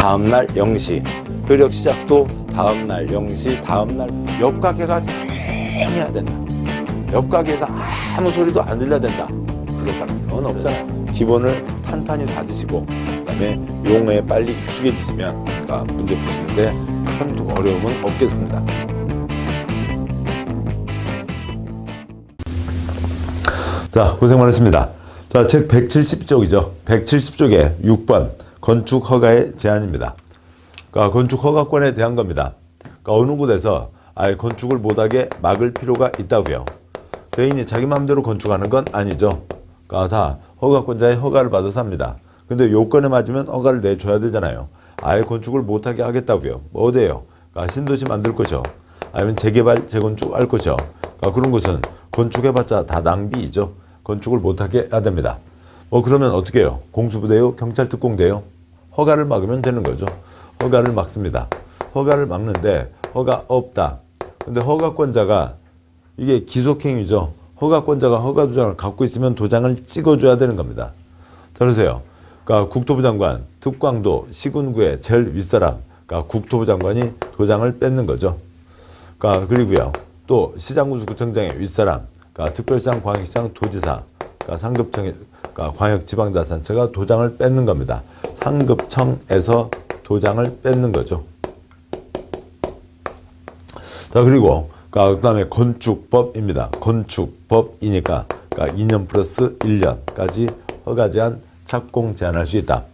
다음날 0시, 효력 시작도 다음날 0시, 다음날 옆 가게가 조용해야 된다. 옆 가게에서 아무 소리도 안 들려야 된다. 그럴 가능성은 없잖아요. 기본을 탄탄히 다지시고 그다음에 용어에 빨리 익숙해지시면 문제 푸시는데 큰 어려움은 없겠습니다. 자, 고생 많으십니다. 자, 책 170쪽이죠. 170쪽에 6번 건축 허가의 제한입니다. 그러니까 건축 허가권에 대한 겁니다. 그러니까 어느 곳에서 건축을 못하게 막을 필요가 있다고요. 개인이 자기 마음대로 건축하는 건 아니죠. 그러니까 다 허가권자의 허가를 받아서 합니다. 근데 요건에 맞으면 허가를 내줘야 되잖아요. 아예 건축을 못하게 하겠다고요. 뭐 어때요? 그러니까 신도시 만들 것이요. 아니면 재개발, 재건축 할 것이요. 그러니까 그런 것은 건축해봤자 다 낭비이죠. 건축을 못하게 해야 됩니다. 뭐 그러면 어떻게 해요? 공수부대요? 경찰특공대요? 허가를 막으면 되는 거죠. 허가를 막습니다. 허가를 막는데 허가 없다. 근데 허가권자가 이게 기속행위죠. 허가권자가 허가도장을 갖고 있으면 도장을 찍어줘야 되는 겁니다. 들으세요. 그러니까 국토부 장관, 특광도, 시군구의 제일 윗사람, 그러니까 국토부 장관이 도장을 뺏는 거죠. 그러니까 그리고요. 또 시장군수구청장의 윗사람, 그러니까 특별시장, 광역시장, 도지사, 그러니까 상급청, 그러니까 광역지방자치단체가 도장을 뺏는 겁니다. 상급청에서 도장을 뺏는 거죠. 자, 그리고 그다음에 건축법입니다. 건축법이니까 그러니까 2년 플러스 1년까지 허가 제한, 착공 제한할 수 있다.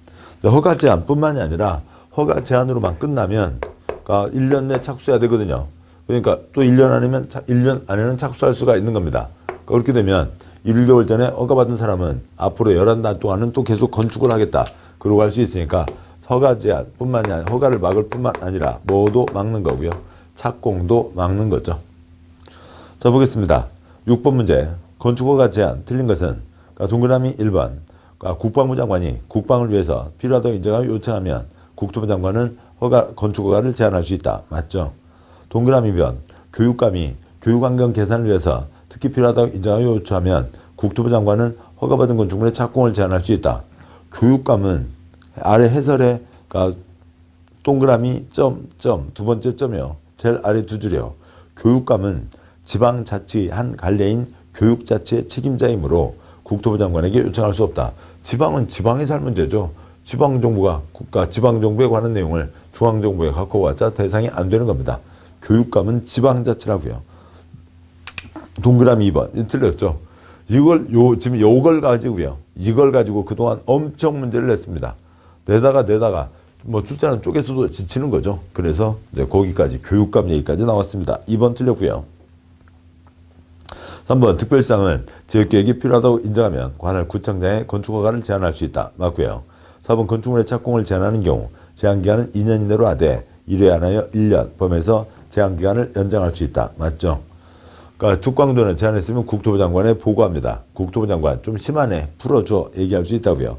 허가 제한뿐만이 아니라 허가 제한으로만 끝나면 그러니까 1년 내 착수해야 되거든요. 그러니까 또 1년 아니면 1년 안에는 착수할 수가 있는 겁니다. 그렇게 되면 1개월 전에 허가받은 사람은 앞으로 11달 동안은 또 계속 건축을 하겠다. 그러고 할 수 있으니까 허가 제한뿐만이 아니라 허가를 막을 뿐만 아니라 뭐도 막는 거고요. 착공도 막는 거죠. 자, 보겠습니다. 6번 문제. 건축허가 제한 틀린 것은 그러니까 동그라미 1번. 그러니까 국방부 장관이 국방을 위해서 필요하다고 인정하고 요청하면 국토부 장관은 건축허가를 제한할 수 있다. 맞죠? 동그라미 2번. 교육감이 교육환경 개선을 위해서 특히 필요하다고 인정하고 요청하면 국토부 장관은 허가받은 건축물의 착공을 제한할 수 있다. 교육감은 아래 해설에 그러니까 동그라미 점 두 번째 점이요. 제일 아래 두 줄이요. 교육감은 지방자치의 한 관례인 교육자치의 책임자이므로 국토부 장관에게 요청할 수 없다. 지방은 지방에서 할 문제죠. 지방정부가 지방정부에 관한 내용을 중앙정부에 갖고 왔자 대상이 안 되는 겁니다. 교육감은 지방자치라고요. 동그라미 2번. 틀렸죠. 지금 요걸 가지고요. 이걸 가지고 그동안 엄청 문제를 냈습니다. 내다가 뭐 출제하는 쪽에서도 지치는 거죠. 그래서 이제 거기까지 교육감 얘기까지 나왔습니다. 2번 틀렸고요. 3번 특별시장은 지역계획이 필요하다고 인정하면 관할 구청장의 건축허가를 제한할 수 있다. 맞고요. 4번 건축물의 착공을 제한하는 경우 제한기간은 2년 이내로 하되 1회 안 하여 1년 범해서 제한기간을 연장할 수 있다. 맞죠? 그러니까 특광도는 제한했으면 국토부 장관에 보고합니다. 국토부 장관 좀 심하네 풀어줘 얘기할 수 있다고요.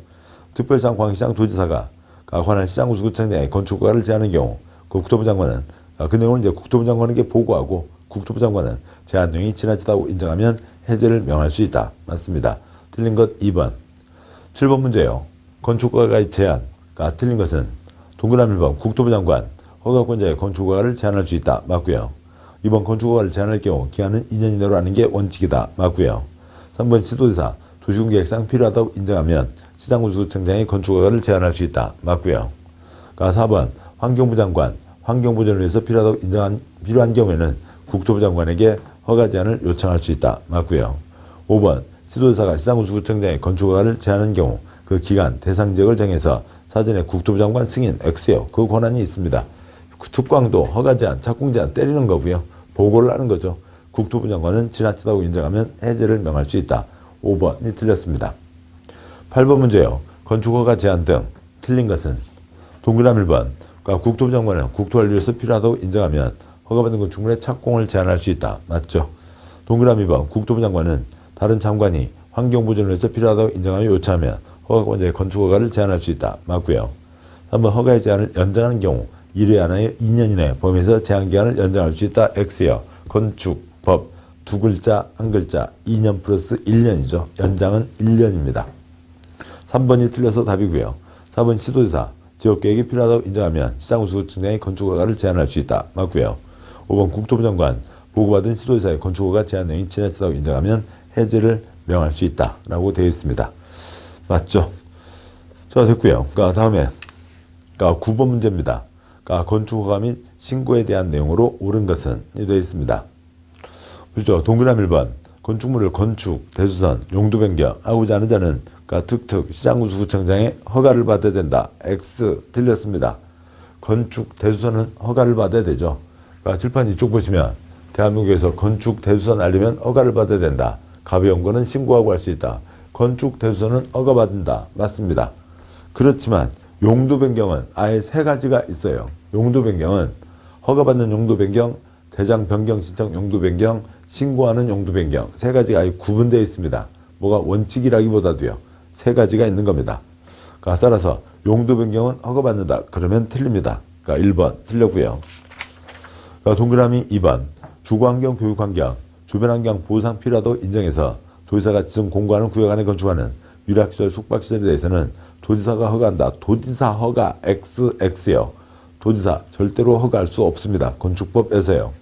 특별시장, 광역시장, 도지사가 관할 시장군수구청장의 건축허가를 제한하는 경우 국토부 장관은 그 내용을 이제 국토부 장관에게 보고하고 국토부 장관은 제한 내용이 지나치다고 인정하면 해제를 명할 수 있다. 맞습니다. 틀린 것 2번. 7번 문제예요. 건축허가의 제한. 틀린 것은 동그라미 1번 국토부 장관 허가권자의 건축허가를 제한할 수 있다. 맞고요. 2번 건축허가를 제한할 경우 기한은 2년 이내로 하는 게 원칙이다. 맞고요. 3번 시도지사 도시군계획상 필요하다고 인정하면 시장군수구청장의 건축허가를 제한할 수 있다. 맞고요. 4번 환경부 장관 환경보전을 위해서 필요한 경우에는 국토부 장관에게 허가 제한을 요청할 수 있다. 맞고요. 5번 시도지사가 시장군수구청장의 건축허가를 제한하는 경우 그 기간 대상 지역을 정해서 사전에 국토부 장관 승인 X요. 그 권한이 있습니다. 특광도 허가 제한, 착공 제한 때리는 거고요. 보고를 하는 거죠. 국토부 장관은 지나치다고 인정하면 해제를 명할 수 있다. 5번이 틀렸습니다. 8번 문제요. 건축허가 제한 등 틀린 것은 동그라미 1번 그러니까 국토부 장관은 국토관리를 위해서 필요하다고 인정하면 허가받은 건축물의 착공을 제한할 수 있다. 맞죠? 동그라미 2번 국토부 장관은 다른 장관이 환경보전을 위해서 필요하다고 인정하여 요청하면 허가권자의 건축허가를 제한할 수 있다. 맞고요. 3번 허가의 제한을 연장하는 경우 1회 안 하여 2년 이내 범위에서 제한기간을 연장할 수 있다. X요. 건축법 두 글자 한 글자 2년 플러스 1년이죠. 연장은 1년입니다. 3번이 틀려서 답이고요. 4번 시도지사 지역계획이 필요하다고 인정하면 시장우수구청장이 건축허가를 제한할 수 있다. 맞고요. 5번 국토부 장관 보고받은 시도지사의 건축허가 제한 내용이 지나치다고 인정하면 해제를 명할 수 있다. 라고 되어 있습니다. 맞죠? 자, 됐고요. 다음에 9번 문제입니다. 건축허가 및 신고에 대한 내용으로 옳은 것은 되어 있습니다. 그렇죠? 동그라미 1번 건축물을 건축, 대수선, 용도 변경하고자 하는 자는 특특 시장우수구청장의 허가를 받아야 된다. X 틀렸습니다. 건축, 대수선은 허가를 받아야 되죠. 칠판 이쪽 보시면 대한민국에서 건축, 대수선 알리면 허가를 받아야 된다. 가벼운 거는 신고하고 할 수 있다. 건축, 대수선은 허가받는다. 맞습니다. 그렇지만 용도 변경은 아예 세 가지가 있어요. 용도 변경은 허가받는 용도 변경, 대장 변경 신청 용도 변경, 신고하는 용도 변경 세 가지가 아예 구분되어 있습니다. 뭐가 원칙이라기보다도요. 세 가지가 있는 겁니다. 따라서 용도 변경은 허가받는다. 그러면 틀립니다. 1번 틀렸고요. 동그라미 2번 주거환경, 교육환경, 주변환경 보호상 필요하다고 인정해서 도지사가 지정 공고하는 구역 안에 건축하는 유락시설, 숙박시설에 대해서는 도지사가 허가한다. 도지사 허가 XX요. 도지사 절대로 허가할 수 없습니다. 건축법에서요.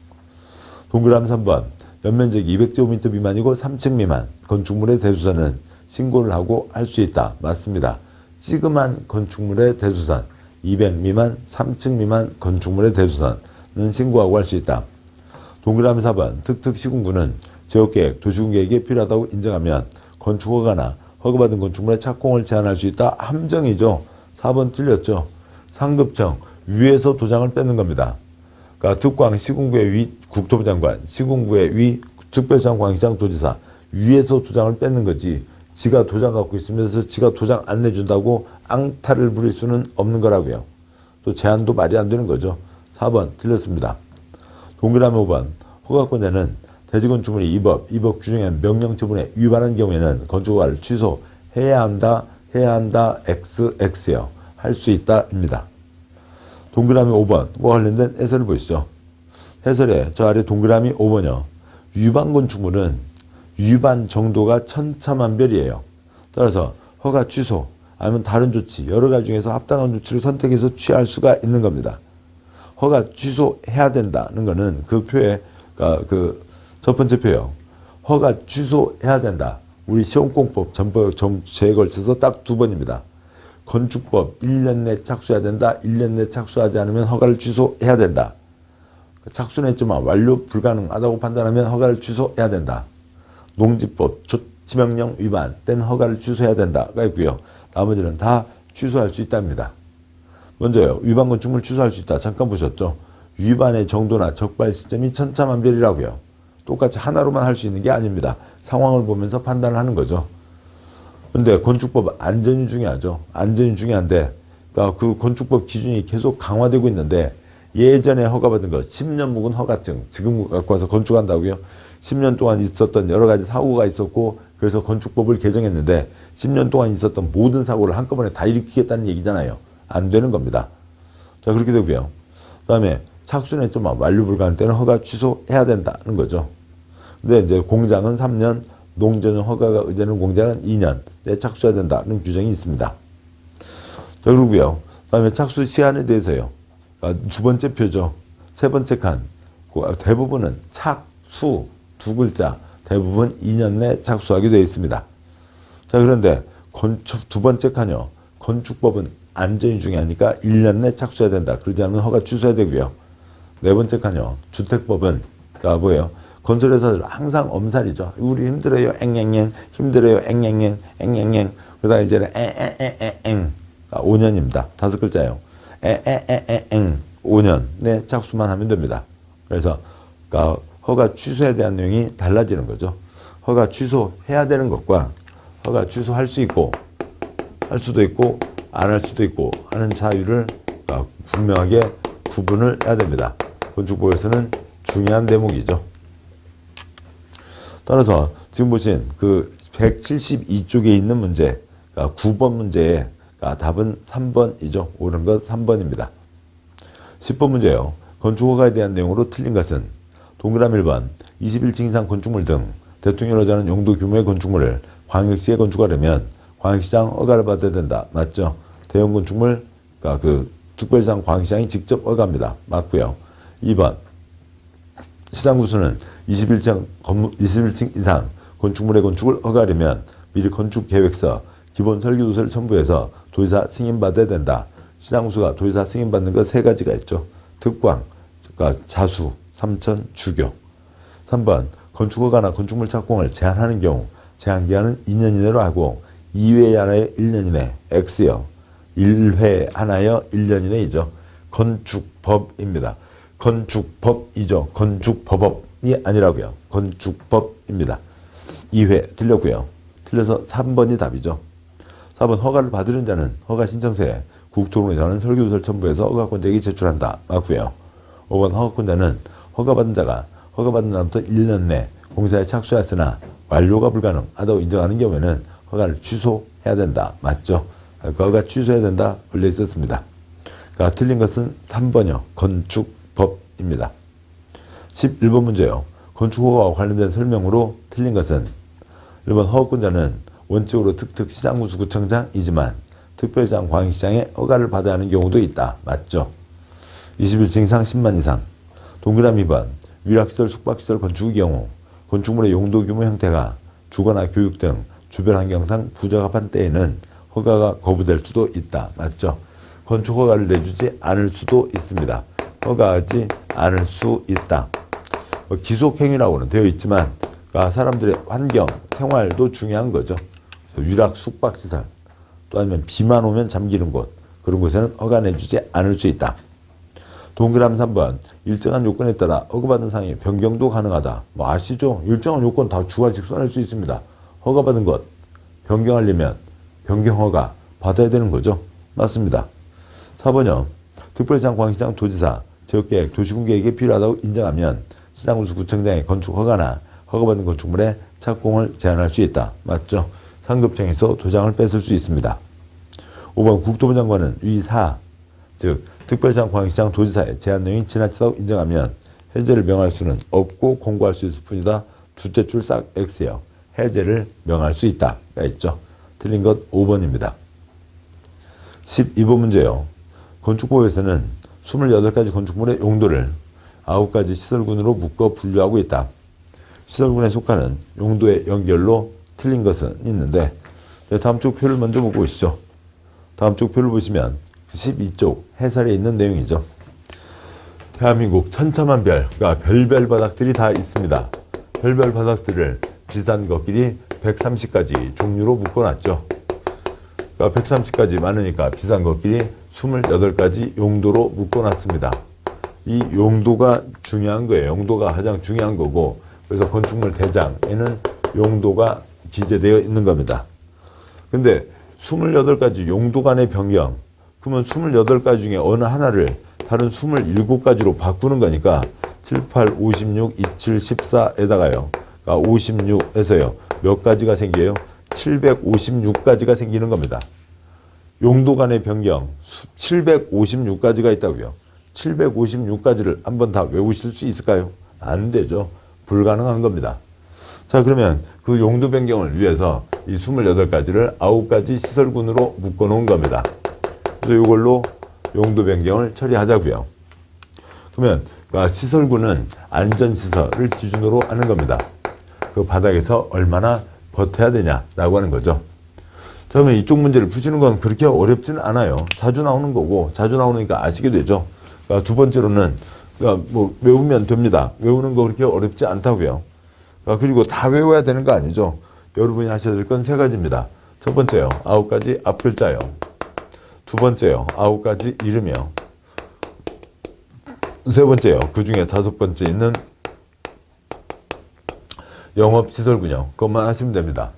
동그라미 3번 연면적 200제곱미터 미만이고 3층 미만 건축물의 대수선은 신고를 하고 할 수 있다. 맞습니다. 찌그만 건축물의 대수선 200 미만 3층 미만 건축물의 대수선은 신고하고 할 수 있다. 동그라미 4번 특특시군구는 지역계획, 도시군계획이 필요하다고 인정하면 건축허가나 허가받은 건축물의 착공을 제한할 수 있다. 함정이죠. 4번 틀렸죠. 상급청 위에서 도장을 뺏는 겁니다. 특광 시군구의 위 국토부 장관, 시군구의 위 특별시장, 광시장, 도지사 위에서 도장을 뺏는 거지 지가 도장 갖고 있으면서 지가 도장 안 내준다고 앙탈을 부릴 수는 없는 거라고요. 또 제한도 말이 안 되는 거죠. 4번 틀렸습니다. 동그라미 5번 허가권자는 대지건축물이 이 법 규정의 명령처분에 위반한 경우에는 건축허가를 취소해야 한다. XX요. 할 수 있다입니다. 동그라미 5번 관련된 해설을 보시죠. 해설에 저 아래 동그라미 5번이요. 위반 건축물은 위반 정도가 천차만별이에요. 따라서 허가 취소 아니면 다른 조치 여러 가지 중에서 합당한 조치를 선택해서 취할 수가 있는 겁니다. 허가 취소해야 된다는 거는 그 표에 첫 번째 표요. 허가 취소해야 된다. 우리 시험공법 전체에 걸쳐서 딱 2번입니다. 건축법 1년 내 착수해야 된다. 1년 내 착수하지 않으면 허가를 취소해야 된다. 착수는 했지만 완료 불가능하다고 판단하면 허가를 취소해야 된다. 농지법 조치명령 위반 땐 허가를 취소해야 된다가 있고요. 나머지는 다 취소할 수 있답니다. 먼저요. 위반 건축물 취소할 수 있다. 잠깐 보셨죠? 위반의 정도나 적발 시점이 천차만별이라고요. 똑같이 하나로만 할 수 있는 게 아닙니다. 상황을 보면서 판단을 하는 거죠. 근데 건축법 안전이 중요하죠. 안전이 중요한데 그 건축법 기준이 계속 강화되고 있는데 예전에 허가받은 거 10년 묵은 허가증 지금 갖고 와서 건축한다고요. 10년 동안 있었던 여러 가지 사고가 있었고 그래서 건축법을 개정했는데 10년 동안 있었던 모든 사고를 한꺼번에 다 일으키겠다는 얘기잖아요. 안 되는 겁니다. 자 그렇게 되고요. 그 다음에 착수는 했지만 완료 불가한 때는 허가 취소해야 된다는 거죠. 근데 이제 공장은 3년, 농전용 허가가 의제는 공장은 2년 내 착수해야 된다는 규정이 있습니다. 자 그러고요. 그 다음에 착수 시한에 대해서요. 두 번째 표죠. 세 번째 칸. 대부분은 착수 두 글자 대부분 2년 내 착수하게 되어 있습니다. 자 그런데 두 번째 칸이요. 건축법은 안전이 중요하니까 1년 내 착수해야 된다. 그러지 않으면 허가 취소해야 되고요. 네 번째 칸이요. 주택법은 뭐예요? 건설회사들 항상 엄살이죠. 우리 힘들어요. 앵앵앵 힘들어요. 앵앵앵 앵앵앵 그러다 이제는 앵앵앵앵 5년입니다. 5글자예요. 앵앵앵앵 5년 내 착수만 하면 됩니다. 그래서 허가 취소에 대한 내용이 달라지는 거죠. 허가 취소해야 되는 것과 허가 취소할 수 있고 할 수도 있고 안 할 수도 있고 하는 자유를 분명하게 구분을 해야 됩니다. 건축법에서는 중요한 대목이죠. 따라서 지금 보신 그 172쪽에 있는 문제 9번 문제의 답은 3번이죠. 옳은 것 3번입니다. 10번 문제요. 건축허가에 대한 내용으로 틀린 것은 동그라미 1번 21층 이상 건축물 등 대통령이 하자는 용도 규모의 건축물을 광역시에 건축하려면 광역시장 허가를 받아야 된다. 맞죠? 대형 건축물 그러니까 그 특별시장 광시장이 직접 허가합니다. 맞고요. 2번 시장구수는 21층 이상 건축물의 건축을 허가하려면 미리 건축계획서, 기본설계도서를 첨부해서 도지사 승인받아야 된다. 시장구수가 도지사 승인받는 거 세 가지가 있죠. 특광, 그러니까 자수, 삼천, 주교. 3번 건축허가나 건축물 착공을 제한하는 경우 제한기간은 2년 이내로 하고 2회 하나에 1년 이내, X요. 1회 하나여 1년 이내이죠. 건축법입니다. 건축법이죠. 건축법업이 아니라고요. 건축법입니다. 2회 틀렸고요. 틀려서 3번이 답이죠. 4번 허가를 받으는 자는 허가 신청서에 국토부에 관한 설계도서를 첨부해서 허가권자에게 제출한다. 맞고요. 5번 허가권자는 허가받은 자가 허가받은 날부터 1년 내 공사에 착수하였으나 완료가 불가능하다고 인정하는 경우에는 허가를 취소해야 된다. 맞죠? 그 허가 취소해야 된다. 걸려 있었습니다. 그러니까 틀린 것은 3번이요. 건축법입니다. 11번 문제요. 건축허가와 관련된 설명으로 틀린 것은 1번 허가권자는 원칙으로 시장구수구청장이지만 특별시장 광역시장에 허가를 받아야 하는 경우도 있다. 맞죠? 21층 이상 10만 이상. 동그라미 2번 위락시설, 숙박시설 건축의 경우 건축물의 용도 규모 형태가 주거나 교육 등 주변 환경상 부적합한 때에는 허가가 거부될 수도 있다. 맞죠? 건축허가를 내주지 않을 수도 있습니다. 허가하지 않을 수 있다. 기속행위라고는 되어 있지만 사람들의 환경, 생활도 중요한 거죠. 위락, 숙박시설 또 아니면 비만 오면 잠기는 곳 그런 곳에는 허가 내주지 않을 수 있다. 동그라미 3번 일정한 요건에 따라 허가받은 사항의 변경도 가능하다. 뭐 아시죠? 일정한 요건 다 주관식 써낼 수 있습니다. 허가받은 것 변경하려면 변경허가 받아야 되는 거죠. 맞습니다. 4번요. 특별시장, 광시장, 도지사, 지역계획, 도시군계획이 필요하다고 인정하면 시장구수구청장의 건축허가나 허가받은 건축물의 착공을 제한할 수 있다. 맞죠? 상급청에서 도장을 뺏을 수 있습니다. 5번 국토부 장관은 위사, 즉 특별시장, 광역시장, 도지사의 제한 내용이 지나치다고 인정하면 해제를 명할 수는 없고 공고할 수 있을 뿐이다. 둘째 줄 싹 X예요. 해제를 명할 수 있다가 있죠. 틀린 것 5번입니다. 12번 문제요. 건축법에서는 28가지 건축물의 용도를 9가지 시설군으로 묶어 분류하고 있다. 시설군에 속하는 용도의 연결로 틀린 것은 있는데 다음 쪽 표를 먼저 보고 오시죠. 다음 쪽 표를 보시면 12쪽 해설에 있는 내용이죠. 대한민국 천차만 별, 그러니까 별별 바닥들이 다 있습니다. 별별 바닥들을 비슷한 것끼리 130가지 종류로 묶어놨죠. 그러니까 130가지 많으니까 비슷한 것끼리 28가지 용도로 묶어놨습니다. 이 용도가 중요한 거예요. 용도가 가장 중요한 거고 그래서 건축물 대장에는 용도가 기재되어 있는 겁니다. 근데 28가지 용도 간의 변경 그러면 28가지 중에 어느 하나를 다른 27가지로 바꾸는 거니까 7, 8, 56, 27, 14에다가요. 그러니까 56에서요. 몇 가지가 생겨요? 756가지가 생기는 겁니다. 용도 간의 변경 756가지가 있다고요. 756가지를 한번 다 외우실 수 있을까요? 안 되죠. 불가능한 겁니다. 자, 그러면 그 용도 변경을 위해서 이 28가지를 9가지 시설군으로 묶어 놓은 겁니다. 그래서 이걸로 용도 변경을 처리하자고요. 그러면 시설군은 안전시설을 기준으로 하는 겁니다. 그 바닥에서 얼마나 버텨야 되냐라고 하는 거죠. 그러면 이쪽 문제를 푸시는 건 그렇게 어렵지는 않아요. 자주 나오는 거고 자주 나오니까 아시게 되죠. 두 번째로는 뭐 외우면 됩니다. 외우는 거 그렇게 어렵지 않다고요. 그리고 다 외워야 되는 거 아니죠. 여러분이 하셔야 될 건 3가지입니다. 첫 번째요. 9가지 앞글자요. 두 번째요. 9가지 이름이요. 세 번째요. 그 중에 5번째 있는 영업시설군요. 그것만 하시면 됩니다.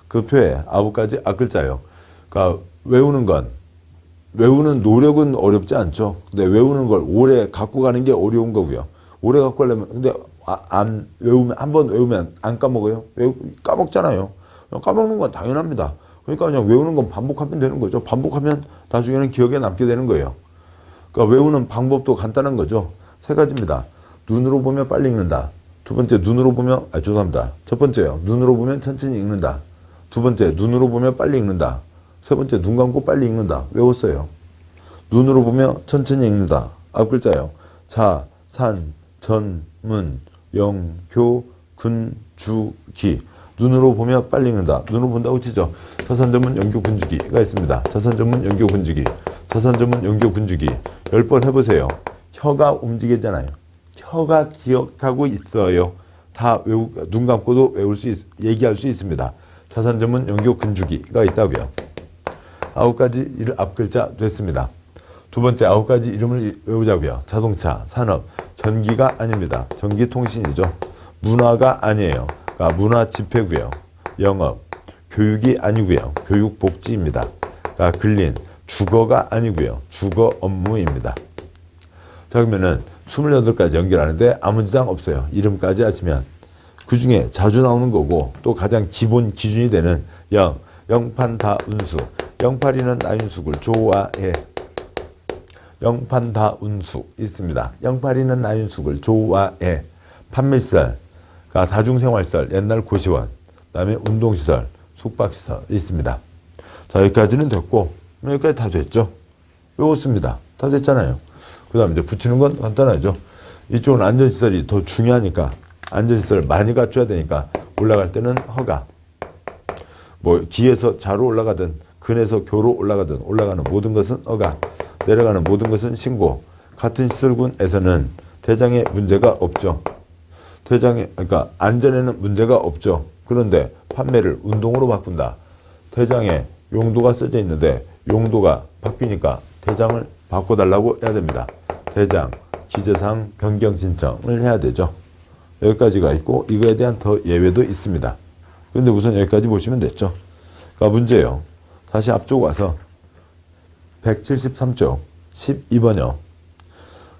그 표에 9가지 앞글자요. 그러니까 외우는 노력은 어렵지 않죠. 근데 외우는 걸 오래 갖고 가는 게 어려운 거고요. 오래 갖고 가려면, 근데 안 외우면, 한번 외우면 안 까먹어요? 까먹잖아요. 까먹는 건 당연합니다. 그러니까 그냥 외우는 건 반복하면 되는 거죠. 반복하면 나중에는 기억에 남게 되는 거예요. 그러니까 외우는 방법도 간단한 거죠. 3가지입니다. 눈으로 보면 빨리 읽는다. 두 번째, 눈으로 보면, 죄송합니다. 첫 번째요. 눈으로 보면 천천히 읽는다. 두 번째, 눈으로 보면 빨리 읽는다. 세 번째, 눈 감고 빨리 읽는다. 외웠어요. 눈으로 보며 천천히 읽는다. 앞 글자요. 자, 산, 전, 문, 영, 교, 근, 주, 기. 눈으로 보며 빨리 읽는다. 눈으로 본다고 치죠. 자산 전문 연교 군주기가 있습니다. 자산 전문 연교 군주기. 자산 전문 연교 군주기. 10번 해보세요. 혀가 움직이잖아요. 혀가 기억하고 있어요. 다 눈 감고도 얘기할 수 있습니다. 자산 전문 연교 군주기가 있다고요. 9가지 앞 글자 됐습니다. 두 번째 9가지 이름을 외우자고요. 자동차, 산업, 전기가 아닙니다. 전기통신이죠. 문화가 아니에요. 그러니까 문화 집회고요. 영업, 교육이 아니고요. 교육복지입니다. 그러니까 근린, 주거가 아니고요. 주거 업무입니다. 자, 그러면은 28가지 연결하는데 아무 지장 없어요. 이름까지 하시면. 그 중에 자주 나오는 거고 또 가장 기본 기준이 되는 영판다운수. 영팔이는 나윤숙을 좋아해. 영판다운수 있습니다. 영팔이는 나윤숙을 좋아해. 판매시설, 그러니까 다중생활시설, 옛날 고시원, 그 다음에 운동시설, 숙박시설 있습니다. 자, 여기까지는 됐고 여기까지 다 됐죠. 외웠습니다. 다 됐잖아요. 그 다음에 이제 붙이는 건 간단하죠. 이쪽은 안전시설이 더 중요하니까 안전시설 많이 갖춰야 되니까 올라갈 때는 허가. 뭐 기에서 자로 올라가든 근에서 교로 올라가든 올라가는 모든 것은 허가. 내려가는 모든 것은 신고. 같은 시설군에서는 대장에 문제가 없죠. 그러니까 안전에는 문제가 없죠. 그런데 판매를 운동으로 바꾼다. 대장에 용도가 써져 있는데 용도가 바뀌니까 대장을 바꿔달라고 해야 됩니다. 대장, 기재사항 변경 신청을 해야 되죠. 여기까지가 있고 이거에 대한 더 예외도 있습니다. 그런데 우선 여기까지 보시면 됐죠. 그러니까 문제예요. 다시 앞쪽 와서 173쪽 12번요.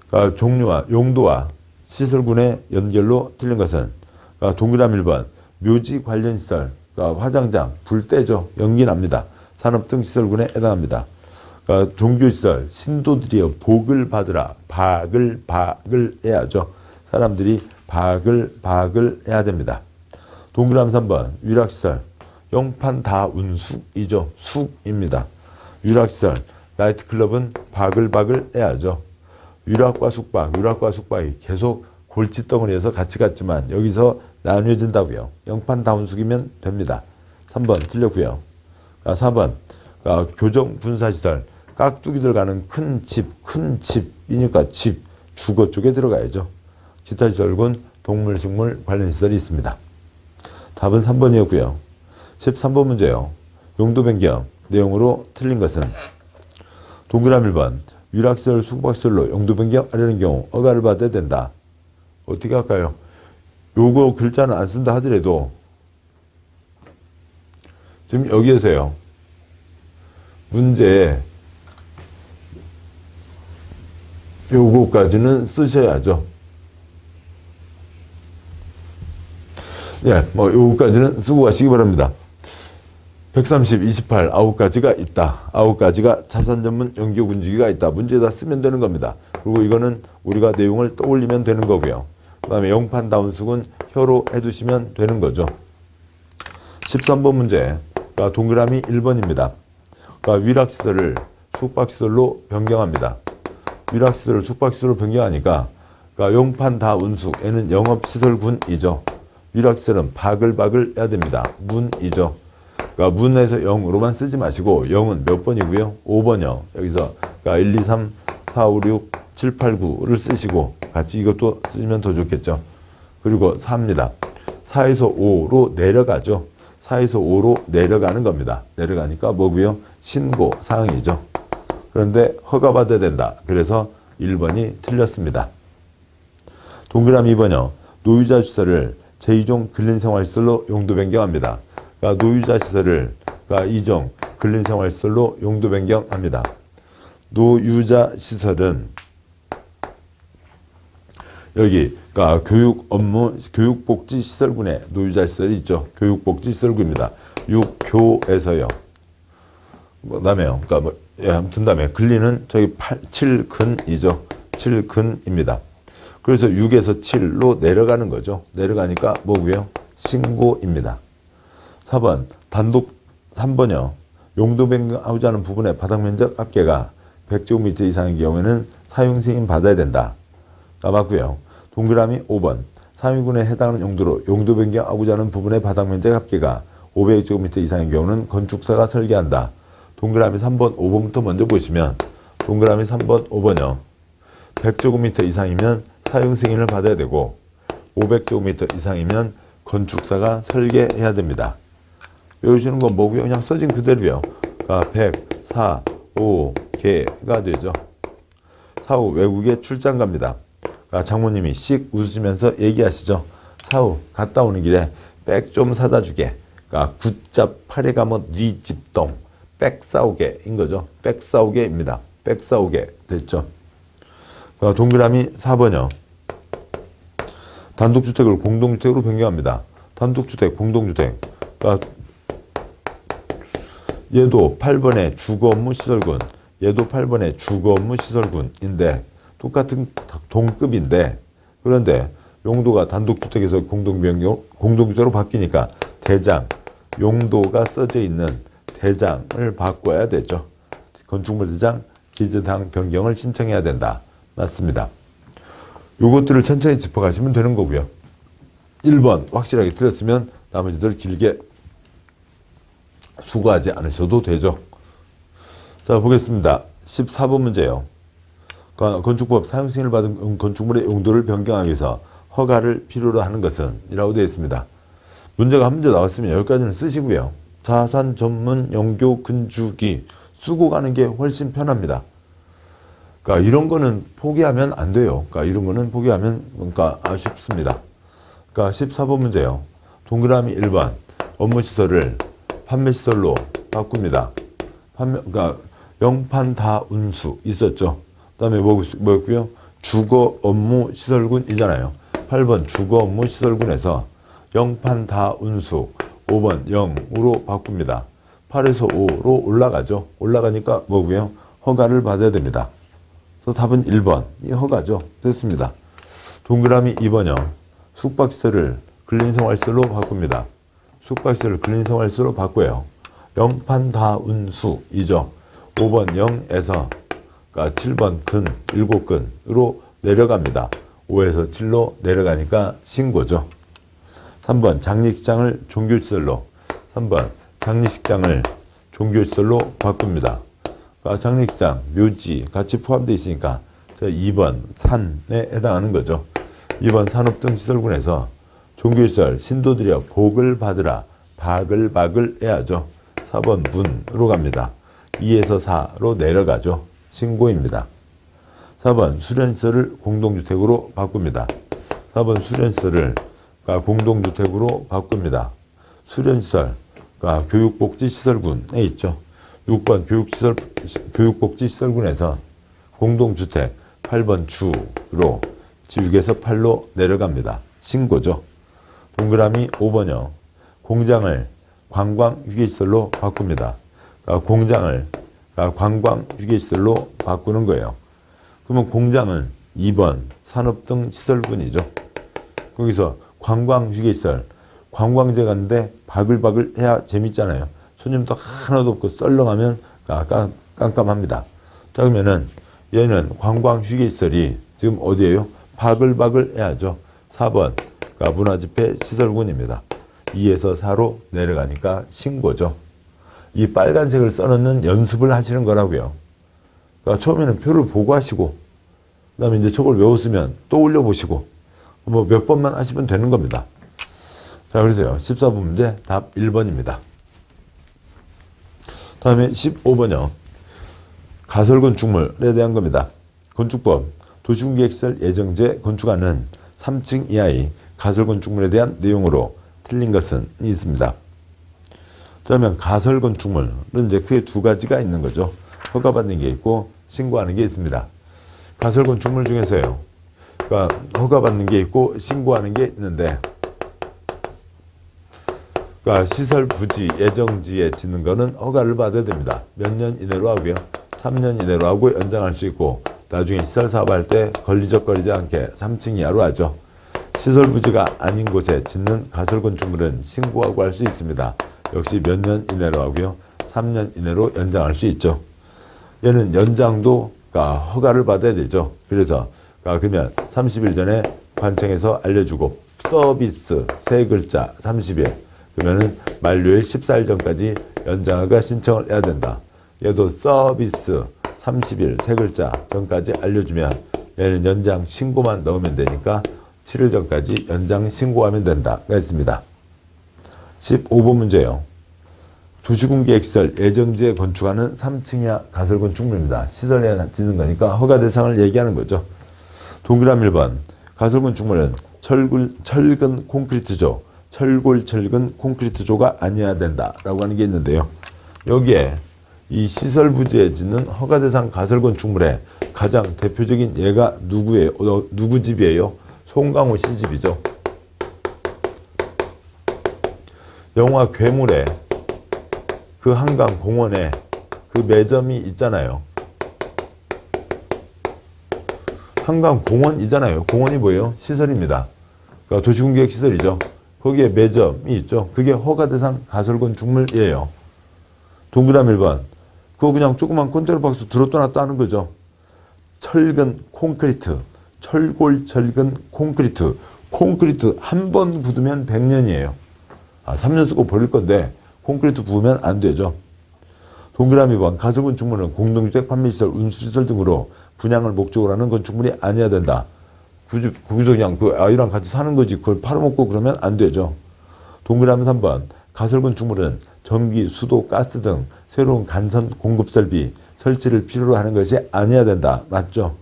그러니까 종류와 용도와 시설군의 연결로 틀린 것은 그러니까 동그라미 1번 묘지 관련 시설, 그러니까 화장장, 불때죠. 연기 납니다. 산업 등 시설군에 해당합니다. 그러니까 종교시설, 신도들이여 복을 받으라. 박을 해야죠. 사람들이 박을 해야 됩니다. 동그라미 3번 위락시설, 영판다운숙이죠. 숙입니다. 위락시설, 나이트클럽은 박을 해야죠. 위락과 숙박이 계속 골칫덩어리에서 같이 갔지만 여기서 나뉘어진다고요. 영판다운숙이면 됩니다. 3번 틀렸고요. 4번 교정 분사시설, 깍두기들 가는 큰 집이니까 집, 주거 쪽에 들어가야죠. 기타 시설군 동물, 식물 관련 시설이 있습니다. 답은 3번이었고요. 13번 문제요. 용도 변경 내용으로 틀린 것은 동그라미 1번 위락시설, 숙박시설로 용도 변경하려는 경우 허가를 받아야 된다. 어떻게 할까요? 요거 글자는 안 쓴다 하더라도 지금 여기에서요. 문제에 요거까지는 쓰셔야죠. 예, 뭐 요거까지는 쓰고 가시기 바랍니다. 130, 28, 9가지가 있다. 9가지가 자산 전문 연교 군주기가 있다. 문제에다 쓰면 되는 겁니다. 그리고 이거는 우리가 내용을 떠올리면 되는 거고요. 그 다음에 영판다운숙은 혀로 해두시면 되는 거죠. 13번 문제, 그러니까 동그라미 1번입니다. 그러니까 위락시설을 숙박시설로 변경합니다. 위락시설을 숙박시설로 변경하니까 그러니까 영판다운숙에는 영업시설군이죠. 위락시설은 박을 해야 됩니다. 문이죠. 그러니까 문에서 0으로만 쓰지 마시고 0은 몇 번이고요? 5번이요. 여기서 그러니까 1, 2, 3, 4, 5, 6, 7, 8, 9를 쓰시고 같이 이것도 쓰시면 더 좋겠죠. 그리고 4입니다. 4에서 5로 내려가죠. 4에서 5로 내려가는 겁니다. 내려가니까 뭐고요? 신고 사항이죠. 그런데 허가받아야 된다. 그래서 1번이 틀렸습니다. 동그라미 2번이요. 노유자 시설을 제2종 근린생활시설로 용도 변경합니다. 그러니까 노유자 시설을 그러니까 2종 근린생활시설로 용도 변경합니다. 노유자 시설은 여기 그러니까 교육 업무 교육복지시설군에 노유자 시설이 있죠. 교육복지시설군입니다. 6교에서요. 그다음에요. 그러니까 뭐 아무튼 다음에 근린은 저기 7근이죠. 7근입니다. 그래서 6에서 7로 내려가는 거죠. 내려가니까 뭐고요? 신고입니다. 4번 단독 3번이요. 용도 변경하고자 하는 부분의 바닥 면적 합계가 100제곱미터 이상인 경우에는 사용 승인 받아야 된다. 맞고요. 동그라미 5번. 상위군에 해당하는 용도로 용도 변경하고자 하는 부분의 바닥 면적 합계가 500제곱미터 이상인 경우는 건축사가 설계한다. 동그라미 3번, 5번부터 먼저 보시면 동그라미 3번, 5번요. 100제곱미터 이상이면 사용 승인을 받아야 되고 500제곱미터 이상이면 건축사가 설계해야 됩니다. 외우시는 건 뭐고요? 그냥 써진 그대로요. 그러니까 100, 4, 5, 개가 되죠. 4후 외국에 출장 갑니다. 그러니까 장모님이 씩 웃으시면서 얘기하시죠. 사후 갔다 오는 길에 백 좀 사다 주게. 그러니까 굿잡 팔에 가면 네 집동 백 싸우게인 거죠. 백 싸우게입니다. 백 싸우게 됐죠. 그러니까 동그라미 4번요. 단독주택을 공동주택으로 변경합니다. 단독주택, 공동주택. 그러니까 얘도 8번의 주거업무시설군, 얘도 8번의 주거업무시설군인데 똑같은 동급인데 그런데 용도가 단독주택에서 공동주택으로 바뀌니까 대장, 용도가 써져 있는 대장을 바꿔야 되죠. 건축물 대장, 기재사항 변경을 신청해야 된다. 맞습니다. 요것들을 천천히 짚어가시면 되는 거고요. 1번 확실하게 틀렸으면 나머지들 길게 수고하지 않으셔도 되죠. 자, 보겠습니다. 14번 문제요. 건축법 사용승인을 받은 건축물의 용도를 변경하기 위해서 허가를 필요로 하는 것은 이라고 되어 있습니다. 문제가 한 문제 나왔으면 여기까지는 쓰시고요. 자산 전문 영교 건축이 쓰고 가는 게 훨씬 편합니다. 그러니까 이런 거는 포기하면 안 돼요. 그러니까 이런 거는 포기하면 그러니까 아쉽습니다. 그러니까 14번 문제요. 동그라미 1번 업무시설을 판매시설로 바꿉니다. 그러니까 영판다운수 있었죠. 그 다음에 뭐였고요? 주거업무시설군이잖아요. 8번 주거업무시설군에서 영판다운수 5번 0으로 바꿉니다. 8에서 5로 올라가죠. 올라가니까 뭐고요? 허가를 받아야 됩니다. 그래서 답은 1번. 이 허가죠. 됐습니다. 동그라미 2번요. 숙박시설을 근린생활시설로 바꿉니다. 숙박시설을 근린생활시설로 바꿔요. 영판다운수이죠. 5번 0에서 그러니까 7번 근, 7근으로 내려갑니다. 5에서 7로 내려가니까 신고죠. 3번 장례식장을 종교시설로 3번 장례식장을 종교시설로 바꿉니다. 그러니까 장례식장, 묘지 같이 포함되어 있으니까 2번 산에 해당하는 거죠. 2번 산업 등 시설군에서 종교시설 신도들이여 복을 받으라 박을 해야죠. 4번 문으로 갑니다. 2에서 4로 내려가죠. 신고입니다. 4번 수련시설을 공동주택으로 바꿉니다. 4번 수련시설을 공동주택으로 바꿉니다. 수련시설, 교육복지시설군에 있죠. 6번 교육복지시설군에서 공동주택 8번 주로 6에서 8로 내려갑니다. 신고죠. 동그라미 5번요. 공장을 관광휴게시설로 바꿉니다. 공장을 관광휴게시설로 바꾸는 거예요. 그러면 공장은 2번 산업 등 시설군이죠. 거기서 관광휴게시설, 관광지 갔는데 바글바글 해야 재밌잖아요. 손님도 하나도 없고 썰렁하면 깜깜합니다. 자, 그러면은 얘는 관광휴게시설이 지금 어디예요? 바글바글 해야죠. 4번 문화집회 시설군입니다. 2에서 4로 내려가니까 신고죠. 이 빨간색을 써놓는 연습을 하시는 거라고요. 그러니까 처음에는 표를 보고 하시고 그 다음에 이제 저걸 외웠으면 또 올려보시고 뭐 몇 번만 하시면 되는 겁니다. 자, 그래서요. 14번 문제 답 1번입니다. 다음에 15번요. 가설건축물에 대한 겁니다. 건축법 도시공개시설 예정제 건축안은 3층 이하의 가설건축물에 대한 내용으로 틀린 것은 있습니다. 그러면 가설건축물은 이제 크게 두 가지가 있는 거죠. 허가받는 게 있고 신고하는 게 있습니다. 가설건축물 중에서요. 그러니까 허가받는 게 있고 신고하는 게 있는데 그러니까 시설 부지 예정지에 짓는 거는 허가를 받아야 됩니다. 몇 년 이내로 하고요. 3년 이내로 하고 연장할 수 있고 나중에 시설 사업할 때 걸리적거리지 않게 3층 이하로 하죠. 시설 부지가 아닌 곳에 짓는 가설건축물은 신고하고 할 수 있습니다. 역시 몇 년 이내로 하고요. 3년 이내로 연장할 수 있죠. 얘는 연장도 허가를 받아야 되죠. 그래서 그러면 30일 전에 관청에서 알려주고 서비스 세 글자 30일 그러면은 만료일 14일 전까지 연장허가 신청을 해야 된다. 얘도 서비스 30일 세 글자 전까지 알려주면 얘는 연장 신고만 넣으면 되니까 7일 전까지 연장 신고하면 된다가 있습니다. 15번 문제요. 도시공계시설 예정지에 건축하는 3층 이하 가설 건축물입니다. 시설에 짓는 거니까 허가 대상을 얘기하는 거죠. 동그라미 1번 가설 건축물은 철근 콘크리트조, 철골 콘크리트조가 아니어야 된다라고 하는 게 있는데요. 여기에 이 시설 부지에 짓는 허가 대상 가설 건축물의 가장 대표적인 얘가 누구예요? 누구 집이에요? 송강호 씨 집이죠. 영화 괴물에 그 한강 공원에 그 매점이 있잖아요. 한강 공원이잖아요. 공원이 뭐예요? 시설입니다. 그러니까 도시공계획 시설이죠. 거기에 매점이 있죠. 그게 허가대상 가설 건축물이에요. 동그라미 1번. 그거 그냥 조그만 컨테이너 박스 들었다 놨다 하는 거죠. 철근 콘크리트, 철골 철근 콘크리트. 콘크리트 한 번 굳으면 100년이에요. 3년 쓰고 버릴 건데 콘크리트 부으면 안 되죠. 동그라미 2번. 가설 건축물은 공동주택, 판매시설, 운수시설 등으로 분양을 목적으로 하는 건축물이 아니어야 된다. 거기서 그냥 그 아이랑 같이 사는 거지 그걸 팔아먹고 그러면 안 되죠. 동그라미 3번. 가설 건축물은 전기, 수도, 가스 등 새로운 간선 공급 설비 설치를 필요로 하는 것이 아니어야 된다. 맞죠?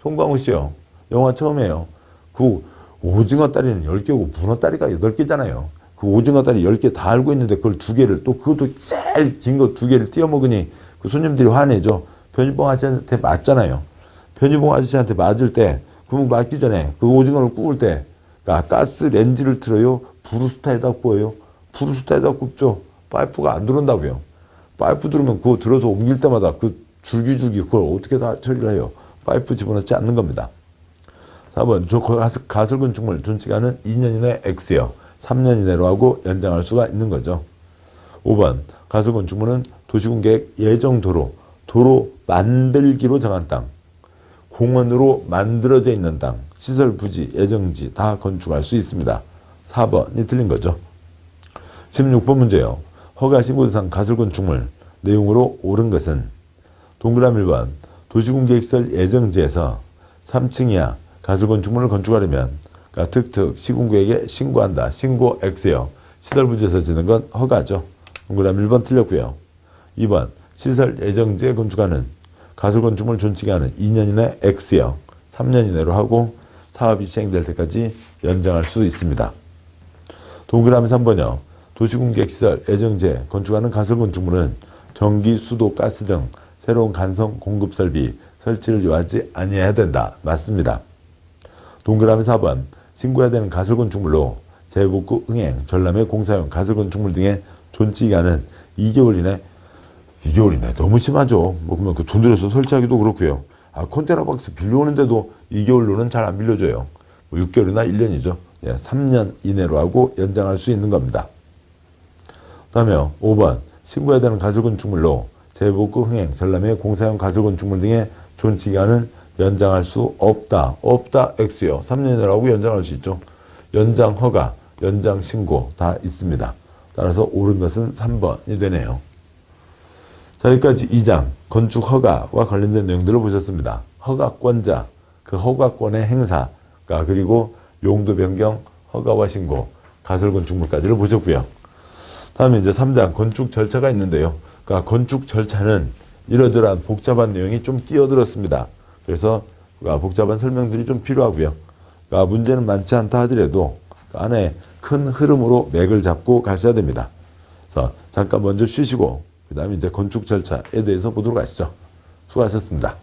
송강호 씨요. 영화 처음에요. 그 오징어 다리는 10개고 문어 다리가 8개잖아요. 그 오징어 다리 10개 다 알고 있는데 그걸 2개를 또 그것도 제일 긴 거 2개를 띄어먹으니 그 손님들이 화내죠. 편의봉 아저씨한테 맞잖아요. 편의봉 아저씨한테 맞을 때 그럼 맞기 전에 그 오징어를 구울 때 가스 렌즈를 틀어요? 브루스타에다 구워요? 브루스타에다 굽죠. 파이프가 안 들어온다고요. 파이프 들으면 그거 들어서 옮길 때마다 그 줄기줄기 그걸 어떻게 다 처리를 해요? 파이프 집어넣지 않는 겁니다. 4번. 가설 건축물 존치기간은 2년 이내 X요. 3년 이내로 하고 연장할 수가 있는 거죠. 5번. 가설 건축물은 도시공계획 예정도로 도로 만들기로 정한 땅, 공원으로 만들어져 있는 땅, 시설 부지, 예정지 다 건축할 수 있습니다. 4번이 틀린 거죠. 16번 문제요. 허가 신고대상 가설 건축물 내용으로 옳은 것은 동그라미 1번. 도시공계시설 예정지에서 3층 이하 가설 건축물을 건축하려면 특특 시군구역에 신고한다. 신고 X요. 시설 부지에서 짓는 건 허가죠. 동그라미 1번 틀렸고요. 2번. 시설 예정지에 건축하는 가설 건축물 존치기간은 2년 이내 X요. 3년 이내로 하고 사업이 시행될 때까지 연장할 수 있습니다. 동그라미 3번이요. 도시공계시설 예정지에 건축하는 가설 건축물은 전기, 수도, 가스 등 새로운 간선 공급 설비 설치를 요하지 아니해야 된다. 맞습니다. 동그라미 4번. 신고해야 되는 가설 건축물로 재복구, 응행, 전람회, 공사용, 가설 건축물 등의 존치기간은 2개월 이내. 2개월 이내 너무 심하죠. 그러면 그 돈 들여서 설치하기도 그렇고요. 컨테이너 박스 빌려오는데도 2개월로는 잘 안 빌려줘요. 6개월이나 1년이죠. 3년 이내로 하고 연장할 수 있는 겁니다. 다음에 5번. 신고해야 되는 가설 건축물로 재복구, 흥행, 전람회, 공사용 가설 건축물 등의 존치기간은 연장할 수 없다. 없다 X요. 3년 이내로 하고 연장할 수 있죠. 연장 허가, 연장 신고 다 있습니다. 따라서 옳은 것은 3번이 되네요. 자, 여기까지 2장 건축 허가와 관련된 내용들을 보셨습니다. 허가권자, 그 허가권의 행사, 그리고 용도 변경, 허가와 신고, 가설 건축물까지를 보셨고요. 다음에 이제 3장 건축 절차가 있는데요. 그러니까 건축 절차는 이러저러한 복잡한 내용이 좀 끼어들었습니다. 그래서 복잡한 설명들이 좀 필요하고요. 문제는 많지 않다 하더라도 안에 큰 흐름으로 맥을 잡고 가셔야 됩니다. 그래서 잠깐 먼저 쉬시고 그 다음에 이제 건축 절차에 대해서 보도록 하시죠. 수고하셨습니다.